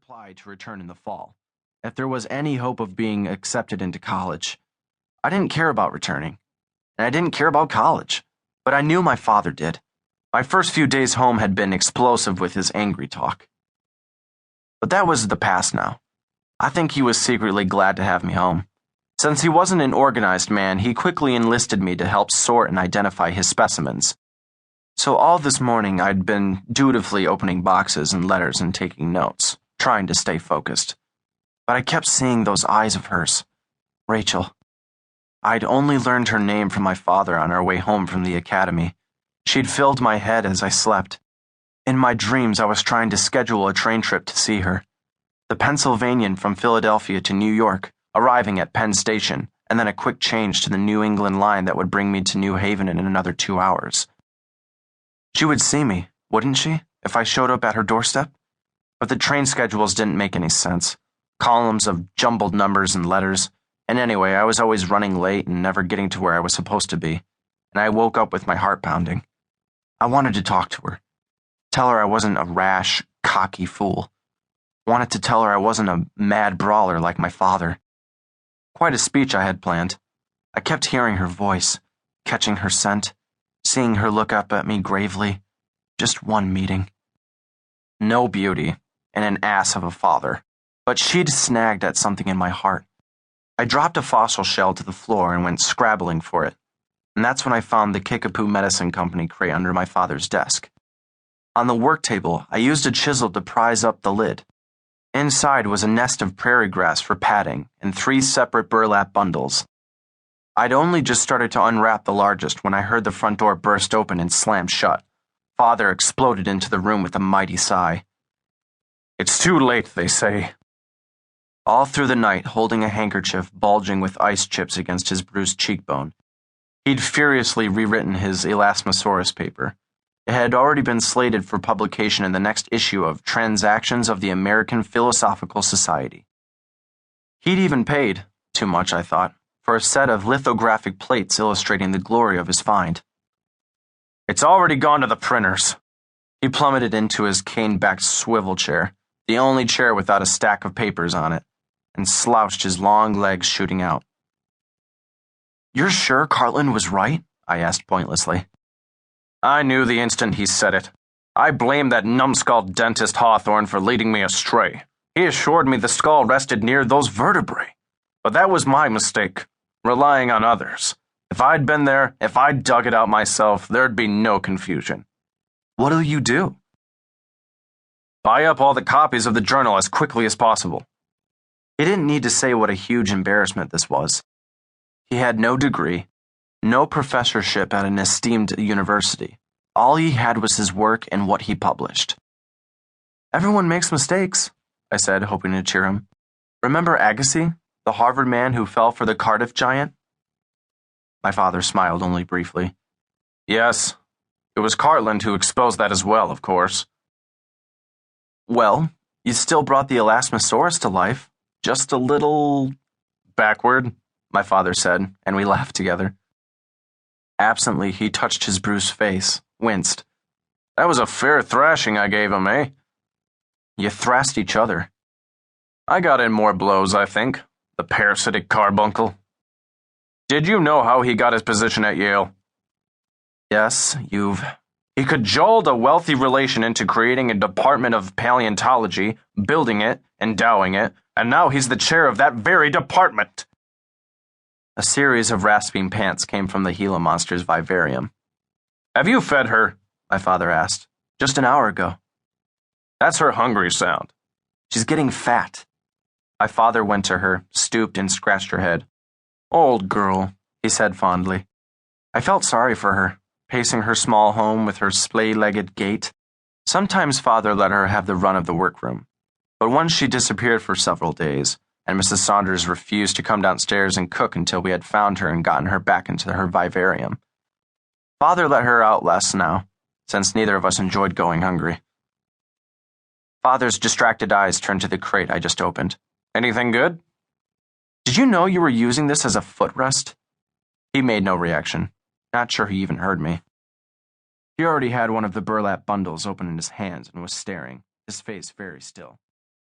applied to return in the fall, if there was any hope of being accepted into college. I didn't care about returning, and I didn't care about college, but I knew my father did. My first few days home had been explosive with his angry talk. But that was the past now. I think he was secretly glad to have me home. Since he wasn't an organized man, he quickly enlisted me to help sort and identify his specimens. So all this morning I'd been dutifully opening boxes and letters and taking notes, trying to stay focused. But I kept seeing those eyes of hers. Rachel. I'd only learned her name from my father on our way home from the academy. She'd filled my head as I slept. In my dreams, I was trying to schedule a train trip to see her. The Pennsylvanian from Philadelphia to New York, arriving at Penn Station, and then a quick change to the New England line that would bring me to New Haven in another 2 hours. She would see me, wouldn't she, if I showed up at her doorstep? But the train schedules didn't make any sense. Columns of jumbled numbers and letters. And anyway, I was always running late and never getting to where I was supposed to be. And I woke up with my heart pounding. I wanted to talk to her. Tell her I wasn't a rash, cocky fool. Wanted to tell her I wasn't a mad brawler like my father. Quite a speech I had planned. I kept hearing her voice, catching her scent, seeing her look up at me gravely. Just one meeting. No beauty, and an ass of a father. But she'd snagged at something in my heart. I dropped a fossil shell to the floor and went scrabbling for it. And that's when I found the Kickapoo Medicine Company crate under my father's desk. On the work table, I used a chisel to prise up the lid. Inside was a nest of prairie grass for padding and 3 separate burlap bundles. I'd only just started to unwrap the largest when I heard the front door burst open and slam shut. Father exploded into the room with a mighty sigh. "It's too late, they say." All through the night, holding a handkerchief bulging with ice chips against his bruised cheekbone, he'd furiously rewritten his Elasmosaurus paper. It had already been slated for publication in the next issue of Transactions of the American Philosophical Society. He'd even paid, too much I thought, for a set of lithographic plates illustrating the glory of his find. "It's already gone to the printers." He plummeted into his cane-backed swivel chair, the only chair without a stack of papers on it, and slouched his long legs shooting out. "You're sure Cartland was right?" I asked pointlessly. "I knew the instant he said it. I blamed that numbskull dentist Hawthorne for leading me astray. He assured me the skull rested near those vertebrae. But that was my mistake, relying on others. If I'd been there, if I'd dug it out myself, there'd be no confusion." "What'll you do?" "Buy up all the copies of the journal as quickly as possible." He didn't need to say what a huge embarrassment this was. He had no degree, no professorship at an esteemed university. All he had was his work and what he published. "Everyone makes mistakes," I said, hoping to cheer him. "Remember Agassiz, the Harvard man who fell for the Cardiff giant?" My father smiled only briefly. "Yes, it was Cartland who exposed that as well, of course." "Well, you still brought the Elasmosaurus to life. Just a little backward," my father said, and we laughed together. Absently, he touched his bruised face, winced. "That was a fair thrashing I gave him, eh?" "You thrashed each other." "I got in more blows, I think. The parasitic carbuncle." "Did you know how he got his position at Yale?" "Yes, He cajoled a wealthy relation into creating a department of paleontology, building it, endowing it, and now he's the chair of that very department." A series of rasping pants came from the Gila monster's vivarium. "Have you fed her?" my father asked. "Just an hour ago." "That's her hungry sound." "She's getting fat." My father went to her, stooped and scratched her head. "Old girl," he said fondly. I felt sorry for her, pacing her small home with her splay-legged gait. Sometimes father let her have the run of the workroom, but once she disappeared for several days, and Mrs. Saunders refused to come downstairs and cook until we had found her and gotten her back into her vivarium. Father let her out less now, since neither of us enjoyed going hungry. Father's distracted eyes turned to the crate I just opened. "Anything good?" "Did you know you were using this as a footrest?" He made no reaction. Not sure he even heard me. He already had one of the burlap bundles open in his hands and was staring, his face very still.